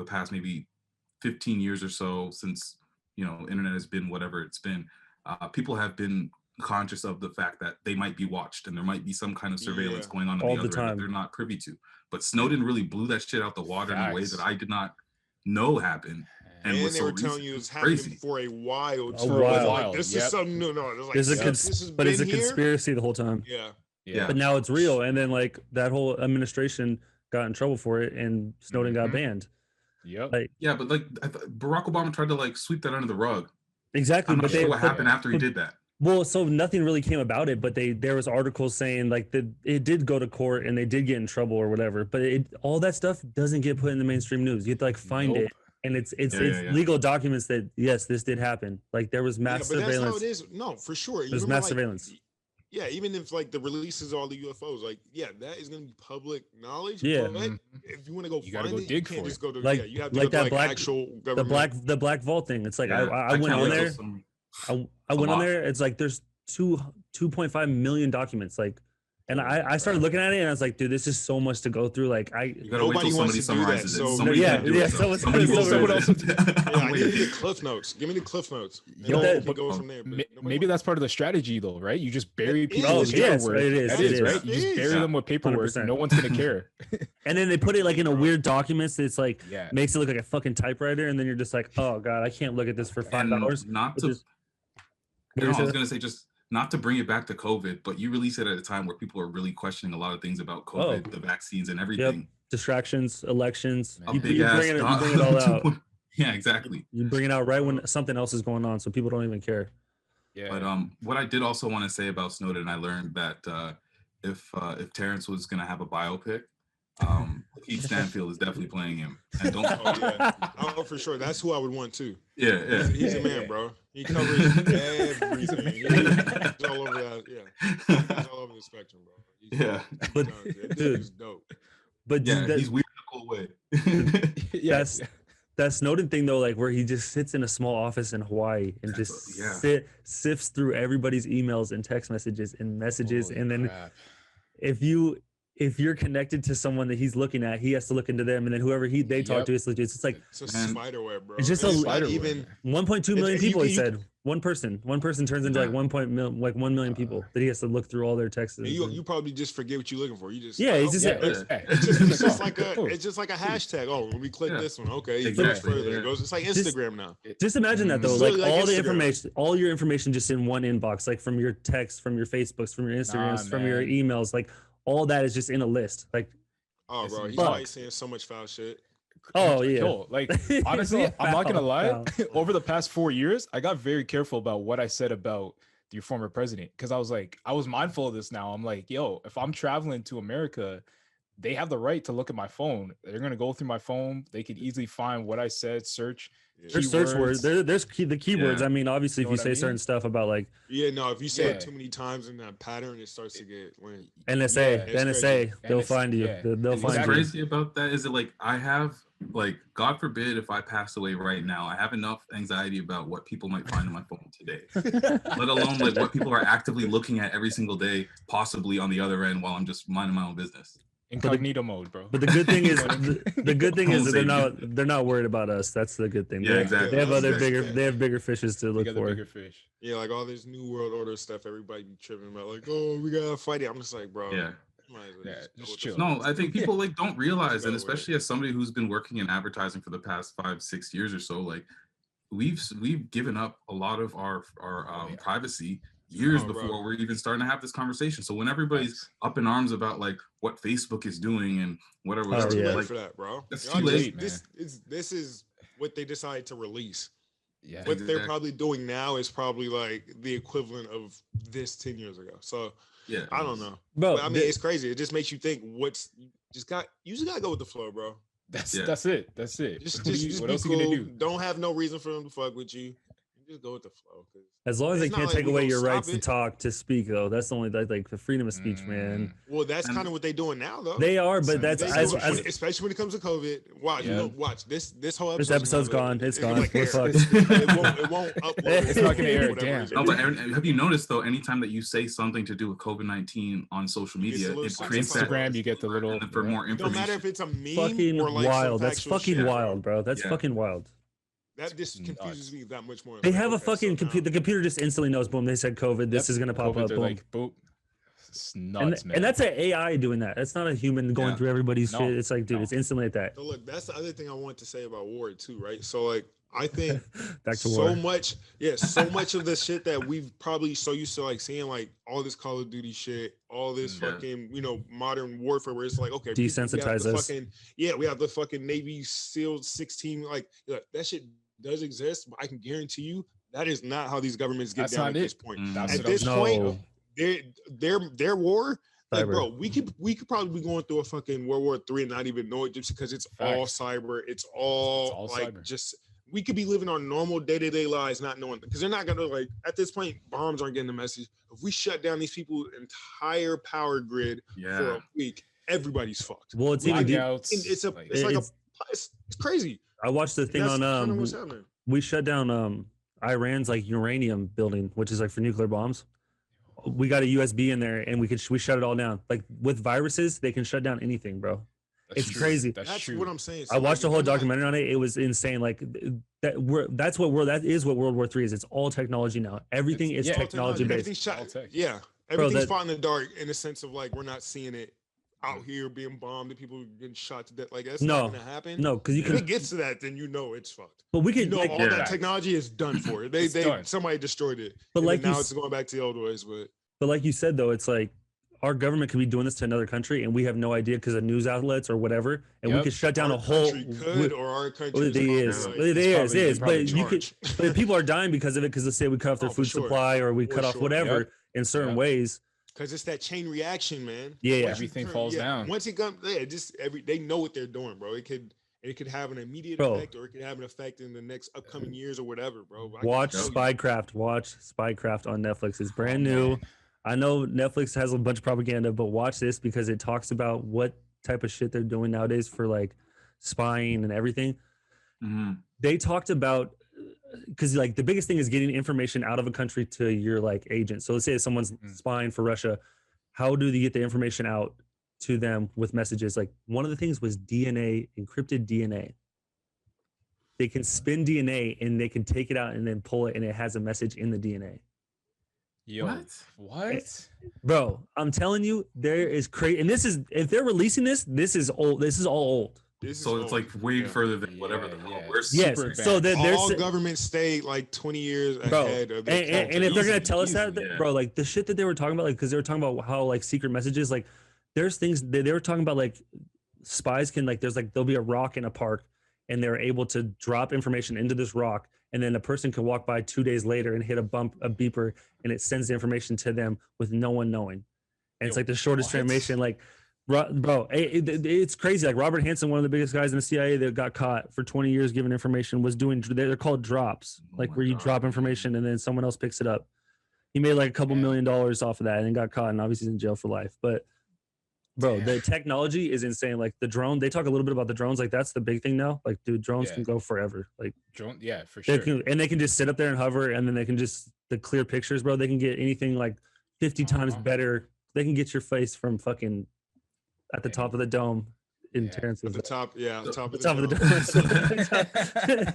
past maybe 15 years or so since internet has been whatever it's been, people have been conscious of the fact that they might be watched and there might be some kind of surveillance going on all the other other end that they're not privy to. But Snowden really blew that shit out the water in a way that I did not know happened. And they were telling you it's happening for a while. Like, this is something new. No, it's a conspiracy the whole time. Yeah. But now it's real. And then like that whole administration got in trouble for it, and Snowden got banned. Yep. But like Barack Obama tried to like sweep that under the rug. Exactly. I'm not sure what happened after he did that. Well, so nothing really came about it, but there was articles saying like that it did go to court and they did get in trouble or whatever. But all that stuff doesn't get put in the mainstream news. You have to like find it. And it's legal documents that yes, this did happen. Like there was mass surveillance. That's how it is. No, for sure. There's mass surveillance. Yeah, even if like the releases all the UFOs, like that is gonna be public knowledge. Yeah. But if you want to go, you gotta go dig for it. Just go to, like you have to like go that to, black actual government. the black vault thing. It's like I went on there. I went on there. It's like there's 2.5 million documents. Like. And I started looking at it and I was like, dude, this is so much to go through. Like you gotta wait till somebody summarizes it. Somebody someone else. I need the cliff notes. Give me the cliff notes. Go from there. Maybe that's part of the strategy, though, right? You just bury people with paperwork. Right? You just bury them with paperwork. 100%. No one's gonna care. And then they put it like in a weird document that's like makes it look like a fucking typewriter, and then you're just like, oh god, I can't look at this for 5 hours. I was gonna say just. Not to bring it back to COVID, but you release it at a time where people are really questioning a lot of things about COVID, the vaccines and everything. Yep. Distractions, elections. You bring it all out. Yeah, exactly. You bring it out right when something else is going on, so people don't even care. Yeah. But what I did also want to say about Snowden, I learned that if Terrence was gonna have a biopic, Keith Stanfield is definitely playing him. And don't oh, for sure. That's who I would want too. Yeah. He's a man, bro. He covers everything. He's all over that. Yeah. He's all over the spectrum, bro. But dude's dope. But he's weird in a cool way. That Snowden thing though, like where he just sits in a small office in Hawaii and just sifts through everybody's emails and text messages and messages. Holy and then if you're connected to someone that he's looking at, he has to look into them, and then whoever they talk to is legit. It's like it's a spiderweb, bro. It's just even 1.2 million people. He said one person turns into like 1 million people that he has to look through all their texts. You probably just forget what you're looking for. You just it's just like a hashtag. Oh, when we click this one, okay, it goes further. It goes. It's like Instagram now. Just imagine that though, like all the information, all your information just in one inbox, like from your texts, from your Facebooks, from your Instagrams, from your emails, like. All that is just in a list. Like, oh, bro, he's probably saying so much foul shit. Oh, yeah. Like, honestly, I'm not gonna lie. Over the past 4 years, I got very careful about what I said about your former president because I was mindful of this now. I'm like, yo, if I'm traveling to America, they have the right to look at my phone. They're going to go through my phone. They could easily find what I said, search. There's search words. There's the keywords. Yeah. I mean, obviously, You if know you what I say certain mean? stuff about like if you say it too many times in that pattern, it starts to get when NSA, Yeah, NSA, they'll find you. yeah. They'll What's find you. crazy about that is that, like, I have, like, God forbid if I pass away right now, I have enough anxiety about what people might find on my phone today, let alone like what people are actively looking at every single day, possibly on the other end while I'm just minding my own business. Incognito mode, bro. But the good thing is, the good thing is that they're not worried about us. That's the good thing. Yeah, exactly. They have That's they have bigger fishes to look They got for. the bigger fish. Yeah, like all this new world order stuff, everybody be tripping about, like, oh, we gotta fight it. I'm just like, bro. Yeah. Just chill. No, I think people like don't realize, and Go especially as somebody who's been working in advertising for the past 5-6 years or so, like we've given up a lot of our privacy years before we're even starting to have this conversation. So when everybody's up in arms about like what Facebook is doing and whatever, It's too late like, for that, bro. that's Y'all too late, this is what they decided to release. Yeah. What they're probably doing now is probably like the equivalent of this 10 years ago. So yeah, I don't know. Bro, But, I mean, it's crazy. It just makes you think you just gotta go with the flow, bro. That's Yeah. that's it. That's it. Just what be else cool. are you gonna do? Don't have no reason for them to fuck with you. Just go with the flow. As long as they It's not can't like take we away gonna your stop rights to it. talk, to speak, though. That's the only like the freedom of speech, Mm. man. Well, that's And- kind of what they're doing now, though. They are, but that's They as, do, as especially when it comes to COVID. Watch, Yeah. watch this whole this episode's episode's gone. It's gone. Like, We're air. fucked. It won't upload. It's not gonna air, Whatever damn. it is. No, but have you noticed though? Anytime that you say something to do with COVID-19 on social It's a media, little it something creates that Instagram, you get the little for more It information. don't matter if it's a meme Fucking or like wild. some That's factual fucking shit, bro. wild, bro. That's Yeah. fucking wild. That just Nuts. confuses me that much more. They Like, have a okay, fucking so now- computer. The computer just instantly knows. Boom. They said COVID. This Yep. is gonna pop COVID, up. they're Boom. like, boop. It's nuts, man. And that's an AI doing that. That's not a human going Yeah. through everybody's No. shit. It's like, dude, No. it's instantly like that. So look, that's the other thing I want to say about war too, right? So like, I think Back to so war. much of the shit that we've probably so used to like seeing, like all this Call of Duty shit, all this Yeah. fucking, modern warfare, where it's like, okay, we have Desensitize the us. fucking, we have the fucking Navy SEAL 16, like that shit does exist, but I can guarantee you that is not how these governments get That's down not at this it. point. Mhm. At this point, No. their war, like, Cyber. bro, we could probably be going through a fucking World War III and not even know it, just because it's all Facts. cyber. It's all like cyber. just we could be living our normal day-to-day lives not knowing, because they're not gonna, like, at this point bombs aren't getting the message. If we shut down these people's entire power grid for Yeah, a week, everybody's fucked. Well, it's even deep. Blackouts, It's a like- it's like It's- it's crazy. I watched the thing That's on kinda what's happening. we shut down Iran's like uranium building, which is like for nuclear bombs. We got a USB in there, and we shut it all down. Like with viruses, they can shut down anything, bro. That's It's true. crazy. That's That's true. what I'm saying. I So, watched like, a whole if you're not- documentary on it. It was insane. Like that is what World War III is. It's all technology now. Everything is yeah, all technology based. Everything's shot. All tech. Yeah, everything's that- fought in the dark, in the sense of like we're not seeing it out here being bombed and people getting shot to death. Like that's No, not gonna happen. No, because you If it can. gets to that, then it's fucked. But we You can. know, Like, all yeah. that technology is done for. They It's done. somebody destroyed it. But And like then you now s- it's going back to the old ways. But like you said, though, it's like our government could be doing this to another country, and we have no idea because of news outlets or whatever, and we Yep. could shut down our a whole. country could, or our country Well, it is. probably, It like, is. It is. probably But you could. charged. But people are dying because of it. Because let's say we cut off their Oh, for food sure. supply, or we For cut off sure. whatever Yep. in certain Yep. ways. Because it's that chain reaction, man. Yeah, yeah. Once you Everything falls down. Once it comes, they know what they're doing, bro. It could have an immediate Bro. effect, or it could have an effect in the next upcoming years or whatever, bro. I can Watch tell you. Spycraft. Watch Spycraft on Netflix. It's brand new. man. I know Netflix has a bunch of propaganda, but watch this because it talks about what type of shit they're doing nowadays for like spying and everything. Mhm. They talked about because like the biggest thing is getting information out of a country to your like agent. So let's say someone's spying for Russia. How do they get the information out to them with messages? Like one of the things was DNA, encrypted DNA. They can spin DNA and they can take it out and then pull it, and it has a message in the DNA. Yo, what? Bro, I'm telling you, there is crazy, and this is if they're releasing this, this is old. This is all old. This is So it's old. like way Yeah. further than whatever Yeah, the hell yeah. we're Yes. Super So advanced. all there's governments stay like 20 years bro, ahead of their and if they're gonna Easy, tell us that, easy, yeah. bro, like the shit that they were talking about, like because they were talking about how like secret messages, like there's things they were talking about, like spies can like there'll be a rock in a park, and they're able to drop information into this rock, and then a person can walk by 2 days later and hit a beeper, and it sends the information to them with no one knowing. And it's Yo, like the shortest what? information. Like Bro, it's crazy. Like Robert Hansen, one of the biggest guys in the CIA that got caught for 20 years giving information, was doing. They're called drops, like where you drop information and then someone else picks it up. He made like a couple $1 million off of that and then got caught, and obviously he's in jail for life. But bro, the technology is insane. Like the drone, they talk a little bit about the drones. Like that's the big thing now. Like, dude, drones can go forever. Like drone, for sure. They can just sit up there and hover, and then they can just the clear pictures, bro. They can get anything like 50 times better. They can get your face from fucking at the top of the dome in Terrence. At the top, top of the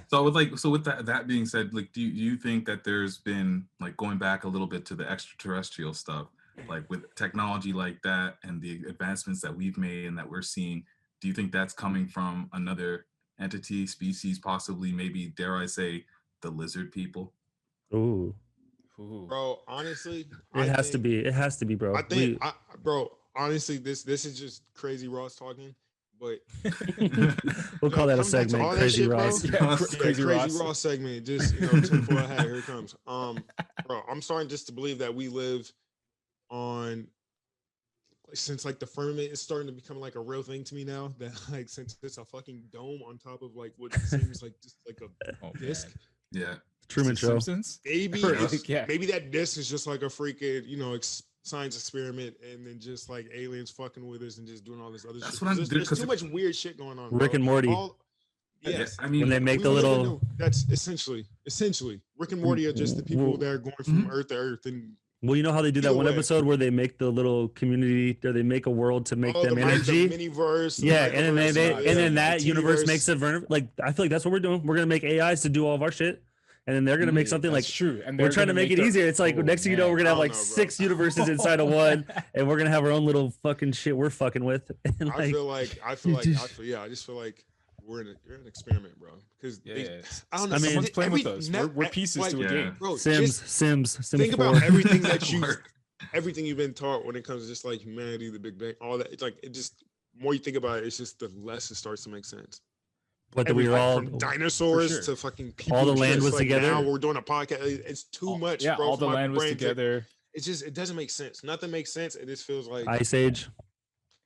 dome. So with that being said, like, do you think that there's been, like, going back a little bit to the extraterrestrial stuff, like with technology like that and the advancements that we've made and that we're seeing, do you think that's coming from another entity, species, possibly, maybe, dare I say, the lizard people? Ooh. Bro, honestly, it has to be. It has to be, bro. I think, bro, honestly, this is just crazy Ross talking, but we'll call that a segment, Crazy Ross. Crazy Ross segment. Just, tinfoil hat, here it comes. Bro, I'm starting just to believe that we live on, since like the firmament is starting to become like a real thing to me now, that like since it's a fucking dome on top of like what seems like just like a disc. Man. Yeah. Truman Show. Simpsons? Maybe that disc is just like a freaking, science experiment, and then just like aliens fucking with us and just doing all this other shit. There's too much weird shit going on. Rick and Morty. Yes, I mean, when they make the little. That's essentially Rick and Morty are just the people that are going from Earth to Earth and. Well, you know how they do that one episode where they make the little community, or they make a world to make them energy. The miniverse. Yeah, and then that universe makes a like. I feel like that's what we're doing. We're gonna make AIs to do all of our shit. And then they're gonna make something like true. And we're trying to make it easier. It's like next thing you know, we're gonna have like 6 universes inside of one, and we're gonna have our own little fucking shit we're fucking with. And I just feel like we're in an experiment, bro. Because I don't know. Someone's playing with us. We're pieces to a game. Bro, Sims. Think about everything that everything you've been taught when it comes to just like humanity, the Big Bang, all that. It's like the more you think about it, it's just the less it starts to make sense. But we were all from dinosaurs to fucking people. All the land was together. Now we're doing a podcast. It's too much. Yeah, bro, all the land was together. It doesn't make sense. Nothing makes sense. It just feels like Ice Age.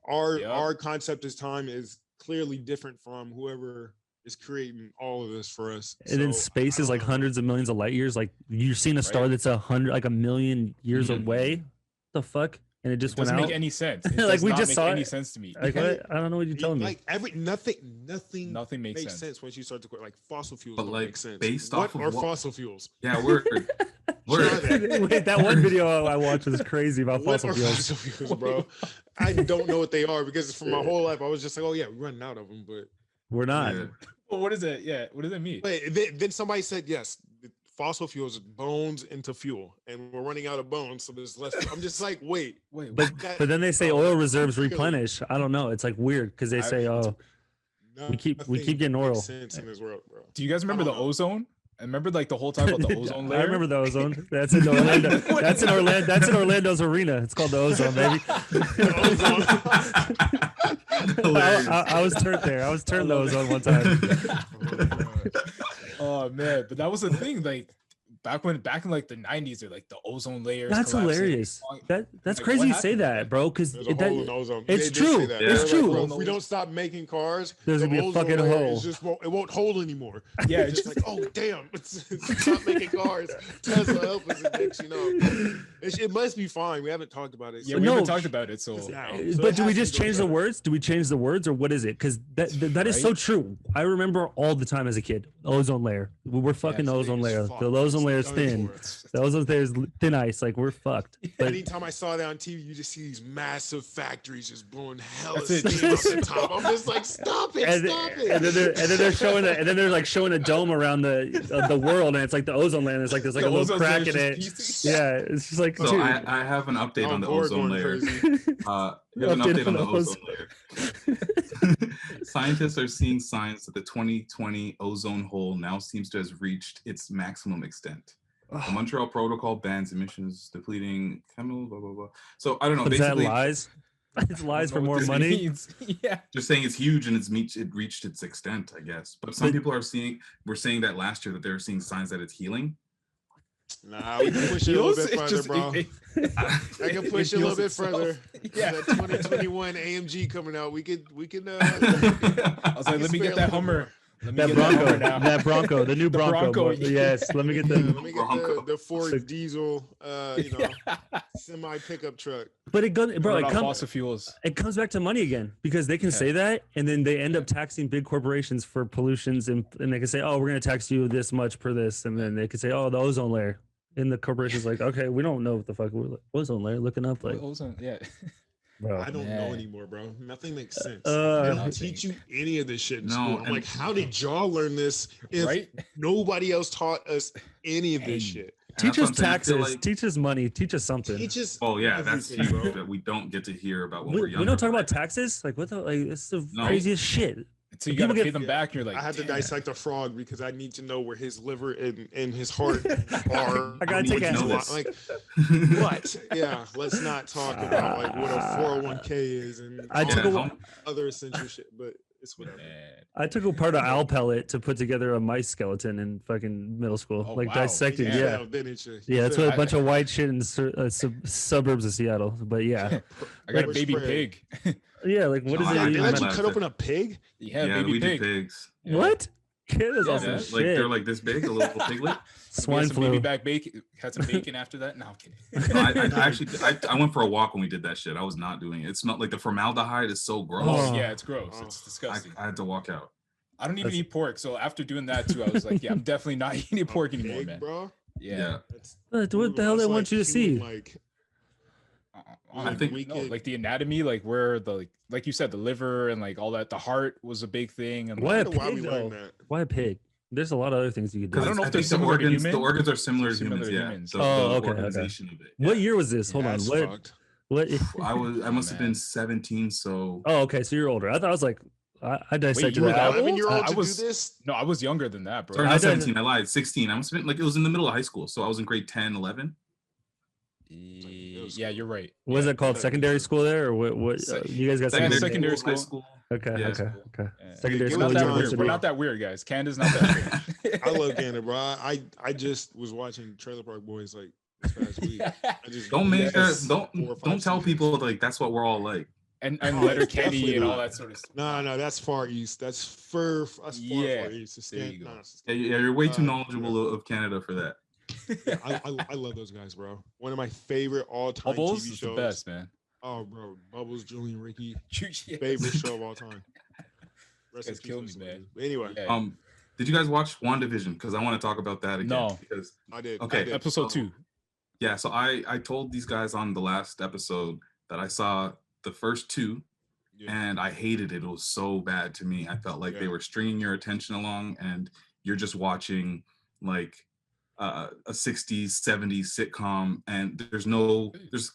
Our concept as time is clearly different from whoever is creating all of this for us. And then space is like hundreds of millions of light years. Like you've seen a star that's 1,000,000 years away. What the fuck? And it just doesn't went out. Make any sense. Like we just saw any sense to me. Like I don't know what you're telling me. Like nothing makes sense once you start to like fossil fuels. But don't like make sense. Based what off of are fossil fuels? Yeah, we're Wait, that one video I watched was crazy about fossil fuels. Fossil fuels, bro. I don't know what they are because for my whole life I was just like, oh yeah, we're running out of them, but we're not. Yeah. Well, what is it? Yeah, what does it mean? Wait, then somebody said yes. Fossil fuels bones into fuel, and we're running out of bones, so there's less. I'm just like, wait. But then they say oil reserves replenish. I don't know. It's like weird because they say, we keep getting oil. Sense in this world, bro. Do you guys remember the ozone? I remember like the whole time about the ozone layer. I remember the ozone. That's in Orlando. That's in Orlando's arena. It's called the ozone, baby. I was turned there. I was turned the ozone one time. Oh man, but that was the thing. Like back in like the 90s, they're like the ozone layer. That's hilarious. That's like, crazy you say that, bro. Because it's true. It's true. Bro, if we don't stop making cars, there's gonna be a fucking hole. It won't hold anymore. Yeah, it's just like, oh damn, stop making cars. Tesla help us next, it must be fine. We haven't talked about it. Yeah, we haven't talked about it. So but do we just change the words? Do we change the words, or what is it? Because that is so true. I remember all the time as a kid. Ozone layer. We're fucking ozone layer. The ozone layer is thin. The ozone layer is thin ice. Like we're fucked. But anytime I saw that on TV, you just see these massive factories just blowing hella steam off the top. I'm just like, stop it. And then they're showing it, and then they're like showing a dome around the world, and it's like the ozone layer. There's like a little crack in it. Yeah, it's just like. So I have an update on the ozone layer. An update on the ozone layer. Scientists are seeing signs that the 2020 ozone hole now seems to have reached its maximum extent. The Montreal Protocol bans emissions, depleting chemicals, blah, blah, blah. So I don't know. Is that lies? It's lies for more money. Yeah. Just saying it's huge and it reached its extent, I guess. But some people were saying that last year that they were seeing signs that it's healing. Nah, we can push it a little bit further, bro. I can push it a little bit further. Yeah, that 2021 AMG coming out. We could. I was like, let me get that Hummer. That Bronco, the new Bronco. Yes, let me get the Ford diesel, semi pickup truck. But it goes, bro. Fossil fuels. It comes back to money again because they can say that, and then they end up taxing big corporations for pollutions, and they can say, oh, we're going to tax you this much per this, and then they could say, oh, the ozone layer, and the corporation's like, okay, we don't know what the fuck ozone layer, looking up like ozone, yeah. Bro, I don't know anymore, bro. Nothing makes sense. They don't teach you any of this shit in school. I'm like, how did y'all learn this if nobody else taught us any of this shit? Teach us taxes, teach us money, teach us something. That's huge that we don't get to hear about when we're younger. We don't talk about taxes? Like, what the, like, it's the craziest shit. So you gotta pay them back. You're like, I had to dissect a frog because I need to know where his liver and his heart are. I gotta take it. Like, what? Yeah, let's not talk about like what a 401k is and other essential shit. But it's whatever. I took a part of owl pellet to put together a mice skeleton in fucking middle school. Dissected. Yeah, that's what a bunch of white shit in suburbs of Seattle. But yeah, I got a baby pig. Yeah, like what is it? They let you cut open a pig? Yeah, we pig. do pigs. Yeah. What? That's awesome. Like they're like this big, a little piglet. Swine flu. Baby back bacon. Had some bacon after that. No, I'm kidding. I went for a walk when we did that shit. I was not doing it. It smelled like the formaldehyde is so gross. Oh yeah, it's gross. It's disgusting. I had to walk out. I don't even eat pork. So after doing that too, I was like, yeah, I'm definitely not eating pork anymore, man. Bro. Yeah. What the hell they want you to see? I think like the anatomy, like where the like you said, the liver and like all that, the heart was a big thing. And why a pig? Why a pig? There's a lot of other things you could do. I don't know if they're the organs. The organs are similar to humans. Yeah. So okay. Organization of it. What year was this? Hold on. What? I must have been 17. So. Oh, okay. So you're older. I thought I was like, I dissected that. 11-year-old to do this? No, I was younger than that, bro. Sorry, not 17. I lied. 16. I must have been like it was in the middle of high school. So I was in grade 10, 11. Yeah, you're right. What is it called? Secondary school there, or what? You guys got secondary school? Okay. Yeah, okay. Secondary school. We're not that weird, guys. Canada's not that weird. I love Canada, bro. I just was watching Trailer Park Boys like this past week. Don't tell people like that's what we're all like. And Letterkenny and all that sort of stuff. No, that's far east. That's far east. You're way too knowledgeable of Canada for that. I love those guys, bro. One of my favorite all-time Bubbles TV shows. Is the best, man. Oh, bro, Bubbles, Julian, Ricky, favorite show of all time. Rest in peace, man. But anyway, did you guys watch WandaVision? Because I want to talk about that again. No, because I did. Okay, episode 2. Yeah, so I told these guys on the last episode that I saw the first 2, and I hated it. It was so bad to me. I felt like they were stringing your attention along, and you're just watching like a 60s 70s sitcom, and there's a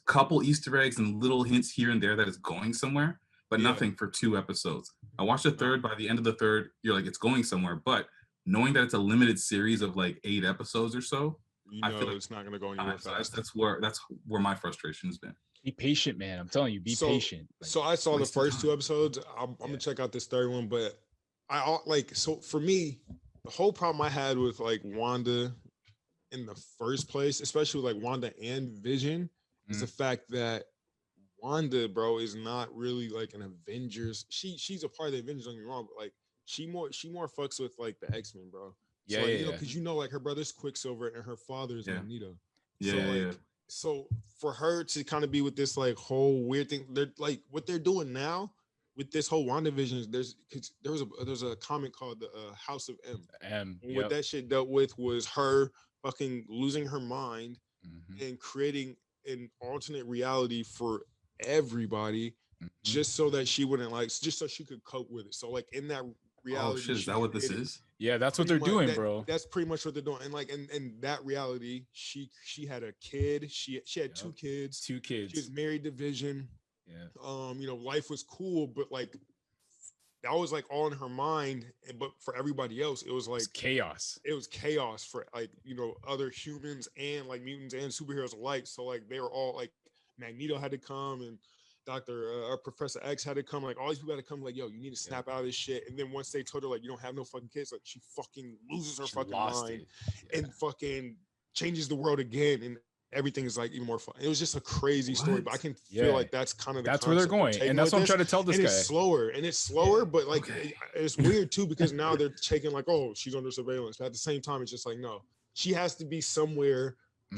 couple Easter eggs and little hints here and there that it's going somewhere, but nothing for 2 episodes. I watched the third. By the end of the third, you're like, it's going somewhere, but knowing that it's a limited series of like 8 episodes or so, I feel like it's not going to go anywhere fast. That's where my frustration has been. Be patient, man. I'm telling you, be patient. So I saw the first 2 episodes. I'm gonna check out this third one, but so for me, the whole problem I had with like Wanda in the first place, especially with like Wanda and Vision, is the fact that Wanda, bro, is not really like an Avengers. She's a part of the Avengers, don't get me wrong, but like she more fucks with like the X-Men, bro. So, because like her brother's Quicksilver and her father's Magneto. So for her to kind of be with this like whole weird thing, they're like what they're doing now with this whole WandaVision. There's a comic called the House of M. What that shit dealt with was her fucking losing her mind and creating an alternate reality for everybody just so that she wouldn't just so she could cope with it. So like in that reality, oh shit, is that what this is? Yeah, that's what they're doing, bro. That's pretty much what they're doing. And like in that reality, she had a kid. She had 2 kids. 2 kids. She was married to Vision. Yeah. Life was cool, but like that was like all in her mind. But for everybody else, it was like chaos. It was chaos for like other humans and like mutants and superheroes alike. So like they were all like Magneto had to come and Professor X had to come, like all these people had to come, like, yo, you need to snap out of this shit. And then once they told her, like, you don't have no fucking kids, like she fucking loses her fucking mind and fucking changes the world again, and everything is like even more fun. It was just a crazy story, but I can feel like that's kind of that's where they're going, and that's what I'm trying to tell this guy. It's slower, but like it's weird too because now they're taking like, oh, she's under surveillance, but at the same time, it's just like, no, she has to be somewhere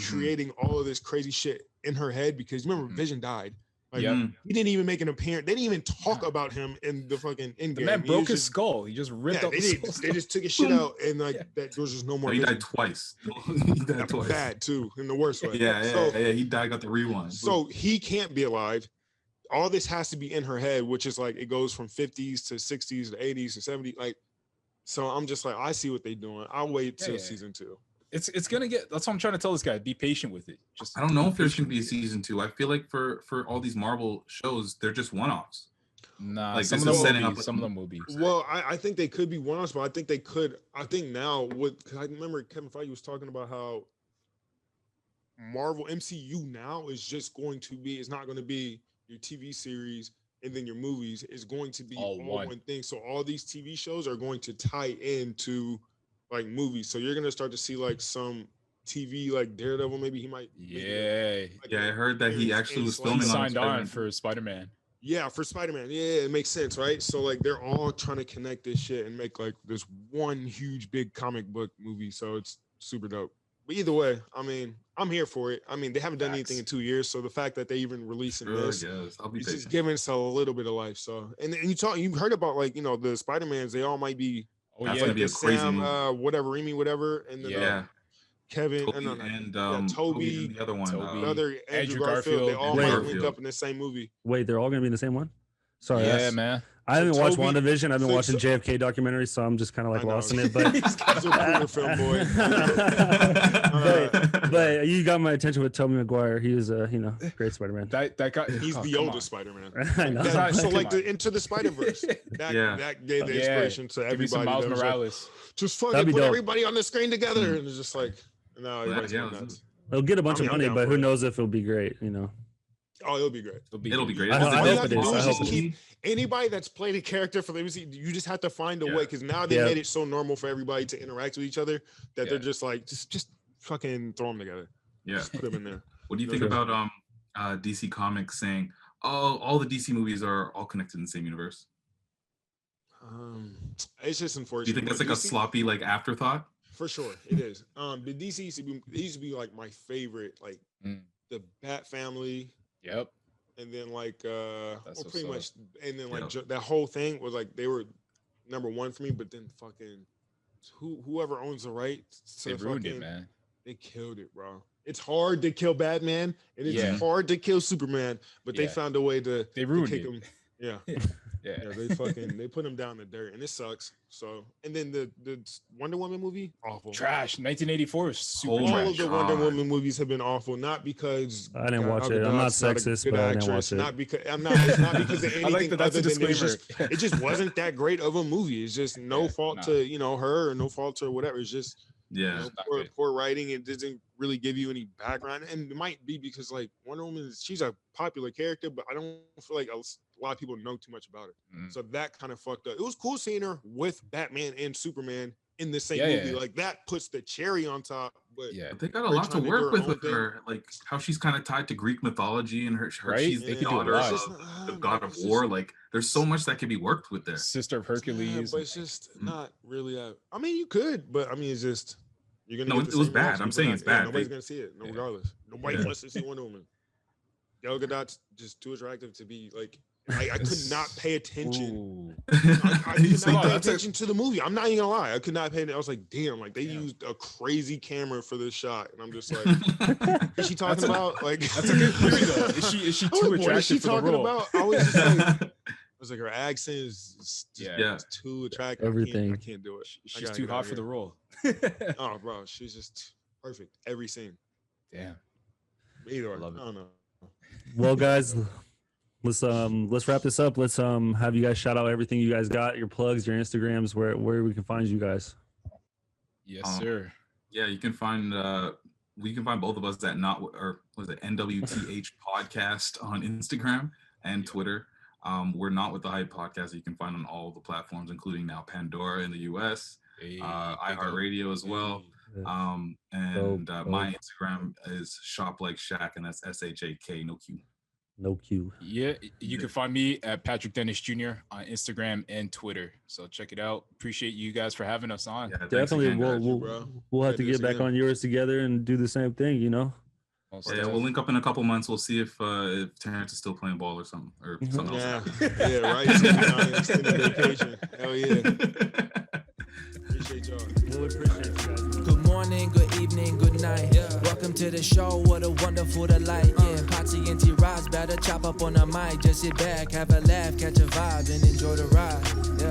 creating all of this crazy shit in her head because remember, Vision died. Like, he didn't even make an appearance. They didn't even talk about him in the fucking Endgame. The man broke his skull. He just ripped up his skull. They just took his shit out, and like that, there was just no more. He died twice. He died twice. Bad too, in the worst way. Yeah. He died. Got the rewind. So he can't be alive. All this has to be in her head, which is like it goes from 50s to 60s to 80s to 70s. Like, so I'm just like, I see what they're doing. I'll wait till season 2. It's gonna get. That's what I'm trying to tell this guy. Be patient with it. Just I don't know if there's gonna be a season 2. I feel like for all these Marvel shows, they're just one-offs. Nah, like some of them will be. Well, I think they could be one-offs, but I think they could. I think now cause I remember Kevin Feige was talking about how Marvel MCU now is just going to be. It's not going to be your TV series and then your movies. It's going to be all one thing. So all these TV shows are going to tie into like movies, so you're gonna start to see like some TV, like Daredevil. Maybe he might. I heard that he actually was filming. Signed on for Spider-Man. Yeah, for Spider-Man. Yeah, it makes sense, right? So like they're all trying to connect this shit and make like this one huge big comic book movie. So it's super dope. But either way, I mean, I'm here for it. I mean, they haven't done anything in 2 years, so the fact that they even releasing this, it's just giving us a little bit of life. So and you heard about like the Spider-Mans. They all might be. Oh, that's gonna be a crazy Sam, whatever, and then Kevin Toby and Toby, the other one, other Andrew Garfield. They all might link up in the same movie. Wait, they're all gonna be in the same one? Sorry, man. I haven't watched WandaVision. I've been watching JFK documentaries, so I'm just kind of like lost in it. But he's a queer film boy. but you got my attention with Tobey Maguire. He was great Spider-Man. That guy, he's the oldest Spider-Man. I know. So like the Into the Spider-Verse, that gave the inspiration to everybody. Miles Morales. Like, just fucking put everybody on the screen together, and it's just like no, everybody's nuts. They'll get a bunch of money, but who knows if it'll be great? Oh, it'll be great. It'll be great. I hope it is. Anybody that's played a character for the MCU, you just have to find a way because now they made it so normal for everybody to interact with each other that they're just like just fucking throw them together. Yeah, just put them in there. What do you think about DC Comics saying all the DC movies are all connected in the same universe? It's just unfortunate. Do you think that's like a sloppy like afterthought? For sure, it is. The DC used to be like my favorite, like the Bat Family. Yep. And then like pretty much, and then like that whole thing was like they were number one for me, but then fucking whoever owns the rights, they ruined it, man. They killed it, bro. It's hard to kill Batman and it's hard to kill Superman, but they found a way to kick him. Yeah. They put him down in the dirt and it sucks. So and then the Wonder Woman movie, awful. Trash. 1984 is super trash. All of the Wonder Woman movies have been awful, not because I didn't watch it. I'm not sexist, but I didn't watch it. Not because it's not because of anything. I like that's other a than disclaimer. it just wasn't that great of a movie. It's just no fault to her or no fault to whatever. It's just poor writing. It doesn't really give you any background, and it might be because like Wonder Woman, she's a popular character, but I don't feel like a lot of people know too much about it. So that kind of fucked up. It was cool seeing her with Batman and Superman in the same movie. Like that puts the cherry on top. But they got a lot to work with her, like how she's kind of tied to Greek mythology and her she's the daughter of the god of war. Like there's so much that can be worked with there. Sister of Hercules. But it's just not really. I mean, you could, but I mean, it's just you're gonna. No, it was bad. I'm saying it's bad. Nobody's gonna see it, regardless. Nobody wants to see Wonder Woman. Gal Gadot's just too attractive to be like. I could not pay attention. I could not pay attention to the movie. I'm not even gonna lie. I could not pay attention. I was like, damn, like they used a crazy camera for this shot. And I'm just like, is she talking about like that's a good theory though. Is she too attractive for the role? About? I was like, her accent is just too attractive. Everything. I can't do it. She's too hot for the role. Oh bro, she's just perfect. Every scene. Damn. Either I don't know. Well, guys. Let's wrap this up. Let's have you guys shout out everything you guys got, your plugs, your Instagrams, where we can find you guys. Yes, sir. Yeah, you can find we can find both of us at NWTH Podcast on Instagram and Twitter. We're Not With the Hype Podcast. You can find on all the platforms, including now Pandora in the US, iHeartRadio as well. My Instagram is shop like Shaq, and that's SHAK, no Q. No Q. Yeah, you can find me at Patrick Dennis Jr. on Instagram and Twitter. So check it out. Appreciate you guys for having us on. Yeah, Definitely, again, we'll have to get back on yours together and do the same thing, you know. Yeah, we'll link up in a couple months. We'll see if Terrence is still playing ball or something something else. Yeah, right. Extended vacation. Hell yeah. Appreciate y'all. Really appreciate you guys. Good morning, good evening, good night. Welcome to the show, what a wonderful delight. Yeah, Patsy and T-Ross better chop up on the mic. Just sit back, have a laugh, catch a vibe, and enjoy the ride. Yeah.